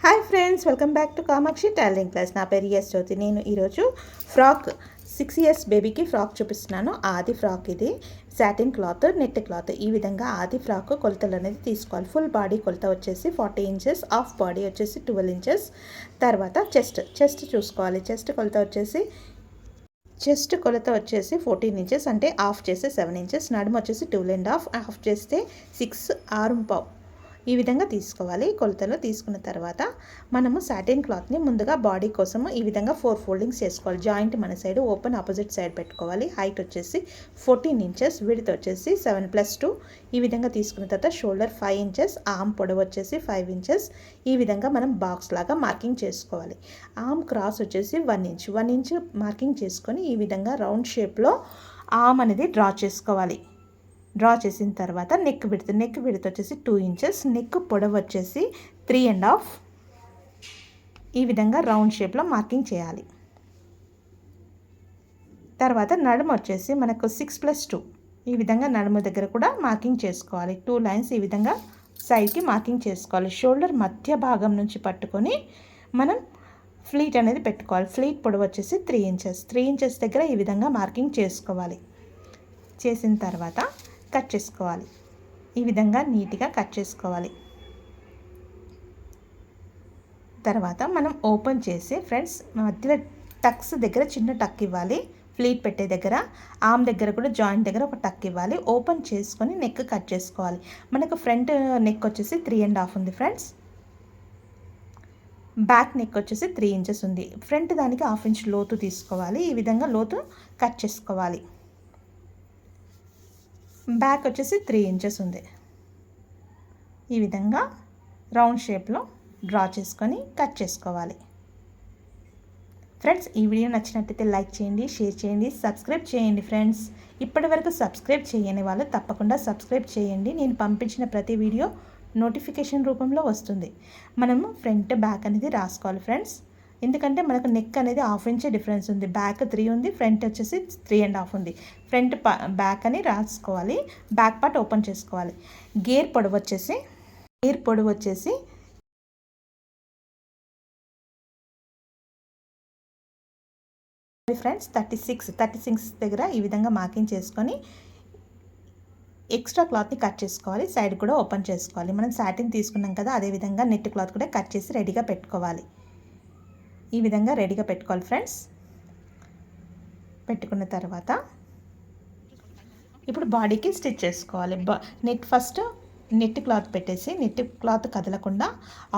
Hi friends, welcome back to Kamakshi tailoring class. నా పేరు yes జ్యోతి. నేను ఈరోజు ఫ్రాక్ 6 years బేబీకి ఫ్రాక్ చూపిస్తున్నాను. ఆది ఫ్రాక్ ఇది. Satin cloth, net cloth. ఈ విధంగా ఆది ఫ్రాక్ కొలతలు అనేది తీసుకోవాలి. ఫుల్ బాడీ కొలత వచ్చేసి 40 inches, హాఫ్ బాడీ వచ్చేసి 12 inches. తర్వాత చెస్ట్ చూసుకోవాలి. చెస్ట్ కొలత వచ్చేసి 14 inches, అంటే హాఫ్ చేస్తే 7 inches. నడుము వచ్చేసి 12.5, హాఫ్ చేస్తే 6, 6.5. ఈ విధంగా తీసుకోవాలి. కొలతలు తీసుకున్న తర్వాత మనము సాటిన్ క్లాత్ని ముందుగా బాడీ కోసము ఈ విధంగా 4 foldings చేసుకోవాలి. జాయింట్ మన సైడ్ ఓపెన్ ఆపోజిట్ సైడ్ పెట్టుకోవాలి. హైట్ వచ్చేసి 14 inches, విడ్త్ వచ్చేసి 7+2. ఈ విధంగా తీసుకున్న తర్వాత షోల్డర్ 5 inches, ఆర్మ్ పొడవు వచ్చేసి 5 inches. ఈ విధంగా మనం బాక్స్ లాగా మార్కింగ్ చేసుకోవాలి. ఆర్మ్ క్రాస్ వచ్చేసి 1 inch మార్కింగ్ చేసుకొని ఈ విధంగా రౌండ్ షేప్లో ఆర్మ్ అనేది డ్రా చేసుకోవాలి. డ్రా చేసిన తర్వాత నెక్ విడ్త్ వచ్చేసి 2 inches, నెక్ పొడవు వచ్చేసి 3.5. ఈ విధంగా రౌండ్ షేప్లో మార్కింగ్ చేయాలి. తర్వాత నడుము వచ్చేసి మనకు 6+2. ఈ విధంగా నడుము దగ్గర కూడా మార్కింగ్ చేసుకోవాలి. 2 lines ఈ విధంగా సైడ్కి మార్కింగ్ చేసుకోవాలి. షోల్డర్ మధ్య భాగం నుంచి పట్టుకొని మనం ఫ్లీట్ అనేది పెట్టుకోవాలి. ఫ్లీట్ పొడవు వచ్చేసి 3 inches. 3 inches దగ్గర ఈ విధంగా మార్కింగ్ చేసుకోవాలి. చేసిన తర్వాత కట్ చేసుకోవాలి. ఈ విధంగా నీట్గా కట్ చేసుకోవాలి. తర్వాత మనం ఓపెన్ చేసి ఫ్రెండ్స్ మధ్యలో టక్స్ దగ్గర చిన్న టక్ ఇవ్వాలి. ఫ్లీట్ పెట్టే దగ్గర, ఆర్మ్ దగ్గర కూడా జాయింట్ దగ్గర ఒక టక్ ఇవ్వాలి. ఓపెన్ చేసుకొని నెక్ కట్ చేసుకోవాలి. మనకు ఫ్రంట్ నెక్ వచ్చేసి 3.5 ఉంది ఫ్రెండ్స్. బ్యాక్ నెక్ వచ్చేసి 3 inches ఉంది. ఫ్రంట్ దానికి 1/2 inch లోతు తీసుకోవాలి. ఈ విధంగా లోతు కట్ చేసుకోవాలి. బ్యాక్ వచ్చేసి 3 inches ఉంది. ఈ విధంగా రౌండ్ షేప్లో డ్రా చేసుకొని కట్ చేసుకోవాలి. ఫ్రెండ్స్, ఈ వీడియో నచ్చినట్టయితే లైక్ చేయండి, షేర్ చేయండి, సబ్స్క్రైబ్ చేయండి. ఫ్రెండ్స్, ఇప్పటి వరకు సబ్స్క్రైబ్ చేయని వాళ్ళు తప్పకుండా సబ్స్క్రైబ్ చేయండి. నేను పంపించిన ప్రతి వీడియో నోటిఫికేషన్ రూపంలో వస్తుంది. మనము ఫ్రంట్ బ్యాక్ అనేది రాసుకోవాలి ఫ్రెండ్స్. ఎందుకంటే మనకు నెక్ అనేది 1/2 inch డిఫరెన్స్ ఉంది. బ్యాక్ 3 ఉంది, ఫ్రంట్ వచ్చేసి 3.5 ఉంది. ఫ్రంట్ బ్యాక్ అని రాసుకోవాలి. బ్యాక్ పార్ట్ ఓపెన్ చేసుకోవాలి. గేర్ పొడవు వచ్చేసి ఫ్రెండ్స్ 36 దగ్గర ఈ విధంగా మార్కింగ్ చేసుకొని ఎక్స్ట్రా క్లాత్ని కట్ చేసుకోవాలి. సైడ్ కూడా ఓపెన్ చేసుకోవాలి. మనం సాటిన్ తీసుకున్నాం కదా, అదేవిధంగా నెట్ క్లాత్ కూడా కట్ చేసి రెడీగా పెట్టుకోవాలి. ఈ విధంగా రెడీగా పెట్టుకోవాలి ఫ్రెండ్స్. పెట్టుకున్న తర్వాత ఇప్పుడు బాడీకి స్టిచ్ చేసుకోవాలి. నెట్ క్లాత్ పెట్టేసి, నెట్ క్లాత్ కదలకుండా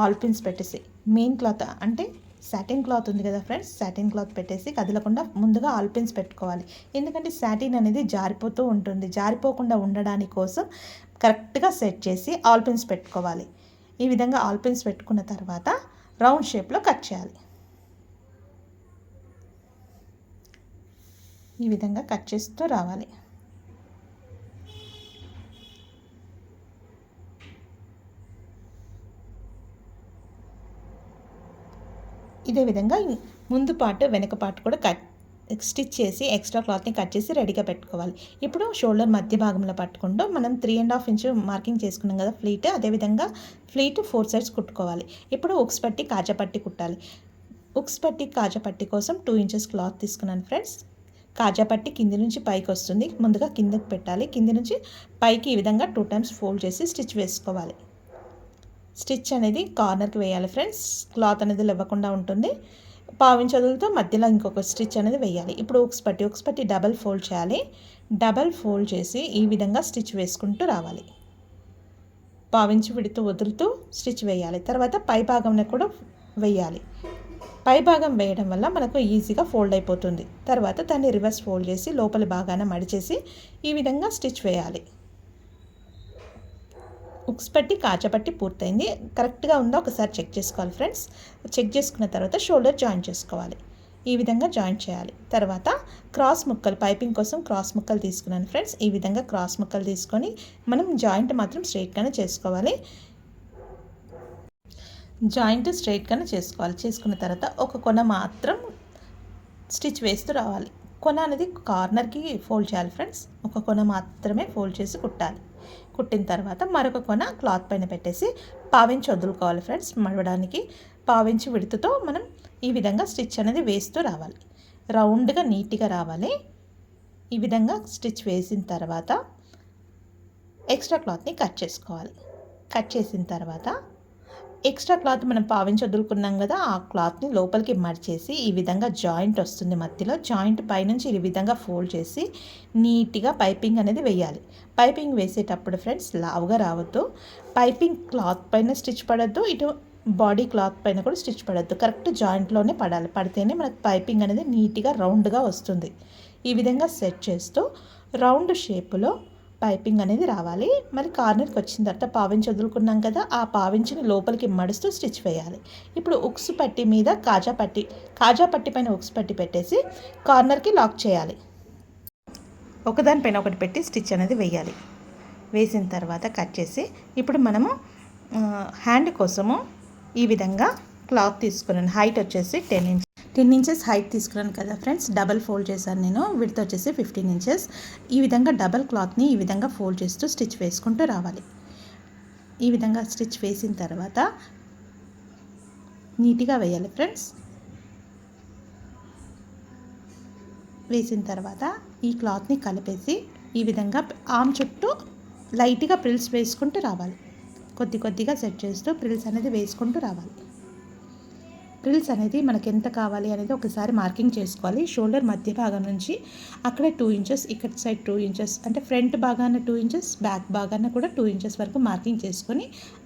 ఆల్ పిన్స్ పెట్టేసి, మెయిన్ క్లాత్ అంటే సాటిన్ క్లాత్ ఉంది కదా ఫ్రెండ్స్, సాటిన్ క్లాత్ పెట్టేసి కదలకుండా ముందుగా ఆల్ పిన్స్ పెట్టుకోవాలి. ఎందుకంటే సాటిన్ అనేది జారిపోతూ ఉంటుంది. జారిపోకుండా ఉండడానికి కోసం కరెక్ట్గా సెట్ చేసి ఆల్ పిన్స్ పెట్టుకోవాలి. ఈ విధంగా ఆల్ పిన్స్ పెట్టుకున్న తర్వాత రౌండ్ షేప్లో కట్ చేయాలి. ఈ విధంగా కట్ చేస్తూ రావాలి. ఇదే విధంగా ముందు పార్ట్ వెనక పార్ట్ కూడా స్టిచ్ చేసి ఎక్స్ట్రా క్లాత్ని కట్ చేసి రెడీగా పెట్టుకోవాలి. ఇప్పుడు షోల్డర్ మధ్య భాగంలో పట్టుకుంటూ మనం 3.5 inch మార్కింగ్ చేసుకున్నాం కదా ఫ్లీట్, అదేవిధంగా ఫ్లీట్ 4 sides కుట్టుకోవాలి. ఇప్పుడు ఉక్స్ పట్టి కాజాపట్టి కుట్టాలి. ఉక్స్ పట్టి కాజాపట్టి కోసం 2 inches క్లాత్ తీసుకున్నాను ఫ్రెండ్స్. కాజాపట్టి కింది నుంచి పైకి వస్తుంది. ముందుగా కిందకి పెట్టాలి. కింది నుంచి పైకి ఈ విధంగా 2 times ఫోల్డ్ చేసి స్టిచ్ వేసుకోవాలి. స్టిచ్ అనేది కార్నర్కి వేయాలి ఫ్రెండ్స్. క్లాత్ అనేది లేవకుండా ఉంటుంది. 1/2 inch వదులుతో మధ్యలో ఇంకొక స్టిచ్ అనేది వేయాలి. ఇప్పుడు ఉక్స్ పట్టి డబల్ ఫోల్డ్ చేయాలి. డబల్ ఫోల్డ్ చేసి ఈ విధంగా స్టిచ్ వేసుకుంటూ రావాలి. 1/2 inch విడుతూ వదులుతూ స్టిచ్ వేయాలి. తర్వాత పై భాగంలో కూడా వేయాలి. పై భాగం వేయడం వల్ల మనకు ఈజీగా ఫోల్డ్ అయిపోతుంది. తర్వాత దాన్ని రివర్స్ ఫోల్డ్ చేసి లోపలి భాగాన మడిచేసి ఈ విధంగా స్టిచ్ వేయాలి. ఉక్స్ పట్టి కాజాపట్టి పూర్తయింది. కరెక్ట్గా ఉందో ఒకసారి చెక్ చేసుకోవాలి ఫ్రెండ్స్. చెక్ చేసుకున్న తర్వాత షోల్డర్ జాయిన్ చేసుకోవాలి. ఈ విధంగా జాయిన్ చేయాలి. తర్వాత క్రాస్ ముక్కలు, పైపింగ్ కోసం క్రాస్ ముక్కలు తీసుకున్నాను ఫ్రెండ్స్. ఈ విధంగా క్రాస్ ముక్కలు తీసుకొని మనం జాయింట్ మాత్రం స్ట్రైట్గానే చేసుకోవాలి. చేసుకున్న తర్వాత ఒక కొన మాత్రం స్టిచ్ వేస్తూ రావాలి. కొన అనేది కార్నర్కి ఫోల్డ్ చేయాలి ఫ్రెండ్స్. ఒక కొన మాత్రమే ఫోల్డ్ చేసి కుట్టాలి. కుట్టిన తర్వాత మరొక కొన క్లాత్ పైన పెట్టేసి 1/2 inch వదులుకోవాలి ఫ్రెండ్స్. మడవడానికి పావించి విడుతుతో మనం ఈ విధంగా స్టిచ్ అనేది వేస్తూ రావాలి. రౌండ్గా నీట్గా రావాలి. ఈ విధంగా స్టిచ్ వేసిన తర్వాత ఎక్స్ట్రా క్లాత్ని కట్ చేసుకోవాలి. కట్ చేసిన తర్వాత ఎక్స్ట్రా క్లాత్ మనం పావించి వదులుకున్నాం కదా, ఆ క్లాత్ని లోపలికి మడిచేసి ఈ విధంగా జాయింట్ వస్తుంది మధ్యలో. జాయింట్ పైనుంచి ఈ విధంగా ఫోల్డ్ చేసి నీట్గా పైపింగ్ అనేది వేయాలి. పైపింగ్ వేసేటప్పుడు ఫ్రెండ్స్ లావుగా రావద్దు. పైపింగ్ క్లాత్ పైన స్టిచ్ పడద్దు, ఇటు బాడీ క్లాత్ పైన కూడా స్టిచ్ పడద్దు. కరెక్ట్ జాయింట్లోనే పడాలి. పడితేనే మనకు పైపింగ్ అనేది నీట్గా రౌండ్గా వస్తుంది. ఈ విధంగా సెట్ చేస్తూ రౌండ్ షేప్లో పైపింగ్ అనేది రావాలి. మరి కార్నర్కి వచ్చిన తర్వాత పావించి వదులుకున్నాం కదా, ఆ పావించిని లోపలికి మడుస్తూ స్టిచ్ వేయాలి. ఇప్పుడు ఉక్స్ పట్టి మీద కాజా పట్టి పైన ఉక్స్ పట్టి పెట్టేసి కార్నర్కి లాక్ చేయాలి. ఒకదానిపైన ఒకటి పెట్టి స్టిచ్ అనేది వేయాలి. వేసిన తర్వాత కట్ చేసి ఇప్పుడు మనము హ్యాండ్ కోసము ఈ విధంగా క్లాత్ తీసుకున్నాను. హైట్ వచ్చేసి 10 ఇంచెస్ హైట్ తీసుకున్నాను కదా ఫ్రెండ్స్. డబల్ ఫోల్డ్ చేశాను నేను. విడ్త్ వచ్చేసి 15 ఇంచెస్. ఈ విధంగా డబల్ క్లాత్ని ఈ విధంగా ఫోల్డ్ చేస్తూ స్టిచ్ వేసుకుంటూ రావాలి. ఈ విధంగా స్టిచ్ వేసిన తర్వాత నీట్గా వేయాలి ఫ్రెండ్స్. వేసిన తర్వాత ఈ క్లాత్ని కలిపేసి ఈ విధంగా ఆర్మ్ చుట్టూ లైట్గా ప్రిల్స్ వేసుకుంటూ రావాలి. కొద్దిగా సెట్ చేస్తూ ప్రిల్స్ అనేది వేసుకుంటూ రావాలి. ప్రిల్స్ అనేది మనకి ఎంత కావాలి అనేది ఒకసారి మార్కింగ్ చేసుకోవాలి. షోల్డర్ మధ్య భాగం నుంచి అక్కడే 2 ఇంచెస్, ఇక్కడ సైడ్ 2 ఇంచెస్, అంటే ఫ్రంట్ భాగాన 2 ఇంచెస్, బ్యాక్ భాగాన కూడా 2 ఇంచెస్ వరకు మార్కింగ్ చేసుకొని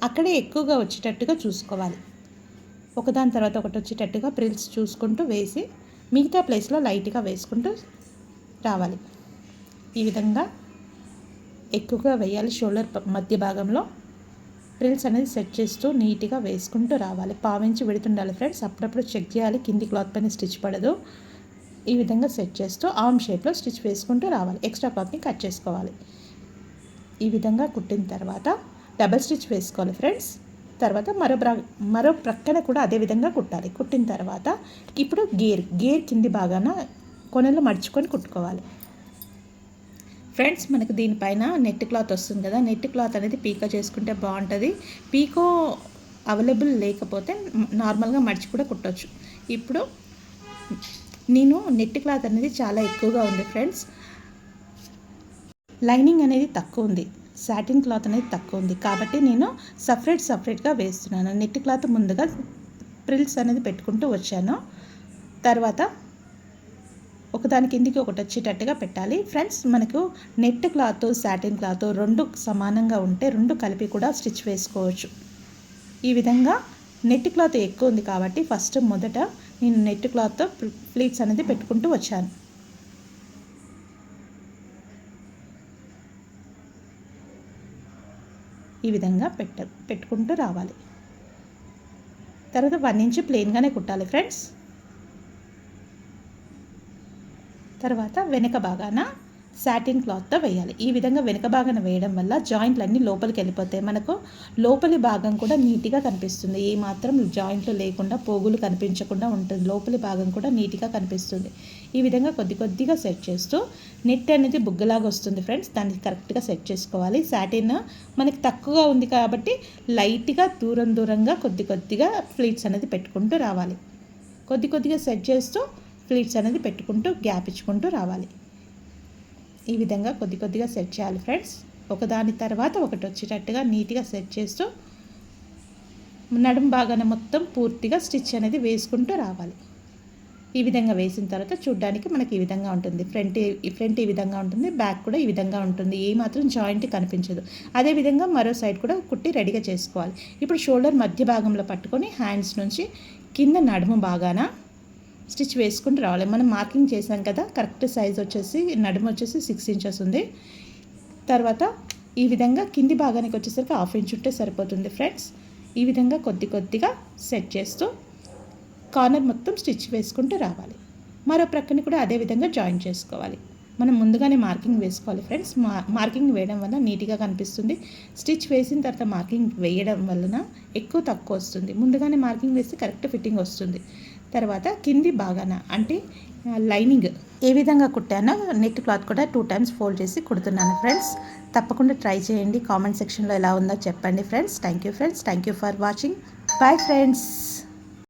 అక్కడే ఎక్కువగా వచ్చేటట్టుగా చూసుకోవాలి. ఒకదాని తర్వాత ఒకటి వచ్చేటట్టుగా ప్రిల్స్ చూసుకుంటూ వేసి మిగతా ప్లేస్లో లైట్గా వేసుకుంటూ రావాలి. ఈ విధంగా ఎక్కువగా వేయాలి. షోల్డర్ మధ్య భాగంలో ప్రిల్స్ అనేది సెట్ చేస్తూ నీట్గా వేసుకుంటూ రావాలి. పావించి విడుతుండాలి ఫ్రెండ్స్. అప్పుడప్పుడు చెక్ చేయాలి కింది క్లాత్ పైన స్టిచ్ పడదు. ఈ విధంగా సెట్ చేస్తూ ఆర్మ్ షేప్లో స్టిచ్ వేసుకుంటూ రావాలి. ఎక్స్ట్రా క్లాత్ని కట్ చేసుకోవాలి. ఈ విధంగా కుట్టిన తర్వాత డబల్ స్టిచ్ వేసుకోవాలి ఫ్రెండ్స్. తర్వాత మరో ప్రక్కన కూడా అదే విధంగా కుట్టాలి. కుట్టిన తర్వాత ఇప్పుడు గేర్ కింది భాగాన కొనలు మడుచుకొని కుట్టుకోవాలి ఫ్రెండ్స్. మనకు దీనిపైన నెట్ క్లాత్ వస్తుంది కదా, నెట్ క్లాత్ అనేది పీకో చేసుకుంటే బాగుంటుంది. పీకో అవైలబుల్ లేకపోతే నార్మల్గా మడిచి కూడా కుట్టవచ్చు. ఇప్పుడు నేను నెట్ క్లాత్ అనేది చాలా ఎక్కువగా ఉంది ఫ్రెండ్స్. లైనింగ్ అనేది తక్కువ ఉంది, సాటిన్ క్లాత్ అనేది తక్కువ ఉంది, కాబట్టి నేను సపరేట్గా వేస్తున్నాను. నెట్ క్లాత్ ముందుగా ప్రిల్స్ అనేది పెట్టుకుంటూ వచ్చాను. తర్వాత ఒకదాని కిందికి ఒకటి వచ్చేటట్టుగా పెట్టాలి ఫ్రెండ్స్. మనకు నెట్ క్లాత్ సాటిన్ క్లాత్ రెండు సమానంగా ఉంటే రెండు కలిపి కూడా స్టిచ్ వేసుకోవచ్చు. ఈ విధంగా నెట్ క్లాత్ ఎక్కువ ఉంది కాబట్టి ఫస్ట్ మొదట నేను నెట్ క్లాత్తో ప్లీట్స్ అనేది పెట్టుకుంటూ వచ్చాను. ఈ విధంగా పెట్టుకుంటూ రావాలి. తర్వాత 1 ఇంచ్ ప్లెయిన్గానే కుట్టాలి ఫ్రెండ్స్. తర్వాత వెనక భాగాన సాటిన్ క్లాత్తో వేయాలి. ఈ విధంగా వెనక భాగాన వేయడం వల్ల జాయింట్లు అన్నీ లోపలికి వెళ్ళిపోతాయి. మనకు లోపలి భాగం కూడా నీట్గా కనిపిస్తుంది. ఏ మాత్రం జాయింట్లు లేకుండా పోగులు కనిపించకుండా ఉంటుంది. లోపలి భాగం కూడా నీట్గా కనిపిస్తుంది. ఈ విధంగా కొద్దిగా సెట్ చేస్తూ నెట్ అనేది బుగ్గలాగా వస్తుంది ఫ్రెండ్స్. దాన్ని కరెక్ట్గా సెట్ చేసుకోవాలి. సాటిన్ మనకి తక్కువగా ఉంది కాబట్టి లైట్గా దూరంగా కొద్దిగా ఫ్లీట్స్ అనేది పెట్టుకుంటూ రావాలి. కొద్దిగా సెట్ చేస్తూ ఫ్లీట్స్ అనేది పెట్టుకుంటూ గ్యాప్ ఇచ్చుకుంటూ రావాలి. ఈ విధంగా కొద్దిగా సెట్ చేయాలి ఫ్రెండ్స్. ఒకదాని తర్వాత ఒకటి వచ్చేటట్టుగా నీట్గా సెట్ చేస్తూ నడుము భాగాన మొత్తం పూర్తిగా స్టిచ్ అనేది వేసుకుంటూ రావాలి. ఈ విధంగా వేసిన తర్వాత చూడడానికి మనకి ఈ విధంగా ఉంటుంది. ఫ్రంట్ ఈ విధంగా ఉంటుంది, బ్యాక్ కూడా ఈ విధంగా ఉంటుంది. ఏ మాత్రం జాయింట్ కనిపించదు. అదేవిధంగా మరో సైడ్ కూడా కుట్టి రెడీగా చేసుకోవాలి. ఇప్పుడు షోల్డర్ మధ్య భాగంలో పట్టుకొని హ్యాండ్స్ నుంచి కింద నడుము భాగాన స్టిచ్ వేసుకుంటూ రావాలి. మనం మార్కింగ్ చేసాం కదా, కరెక్ట్ సైజ్ వచ్చేసి నడుము వచ్చేసి 6 ఇంచెస్ ఉంది. తర్వాత ఈ విధంగా కింది భాగానికి వచ్చేసరికి 1/2 ఇంచ్ ఉంటే సరిపోతుంది ఫ్రెండ్స్. ఈ విధంగా కొద్దిగా సెట్ చేస్తూ కార్నర్ మొత్తం స్టిచ్ వేసుకుంటూ రావాలి. మరో ప్రక్కని కూడా అదే విధంగా జాయిన్ చేసుకోవాలి. మనం ముందుగానే మార్కింగ్ వేసుకోవాలి ఫ్రెండ్స్. మార్కింగ్ వేయడం వల్ల నీట్గా కనిపిస్తుంది. స్టిచ్ వేసిన తర్వాత మార్కింగ్ వేయడం వలన ఎక్కువ తక్కువ వస్తుంది. ముందుగానే మార్కింగ్ వేస్తే కరెక్ట్ ఫిట్టింగ్ వస్తుంది. తర్వాత కింది భాగాన అంటే లైనింగ్ ఏ విధంగా కుట్టానో నెట్ క్లాత్ కూడా 2 టైమ్స్ ఫోల్డ్ చేసి కుడుతున్నాను ఫ్రెండ్స్. తప్పకుండా ట్రై చేయండి. కామెంట్ సెక్షన్లో ఎలా ఉందో చెప్పండి friends. Thank you for watching. Bye friends.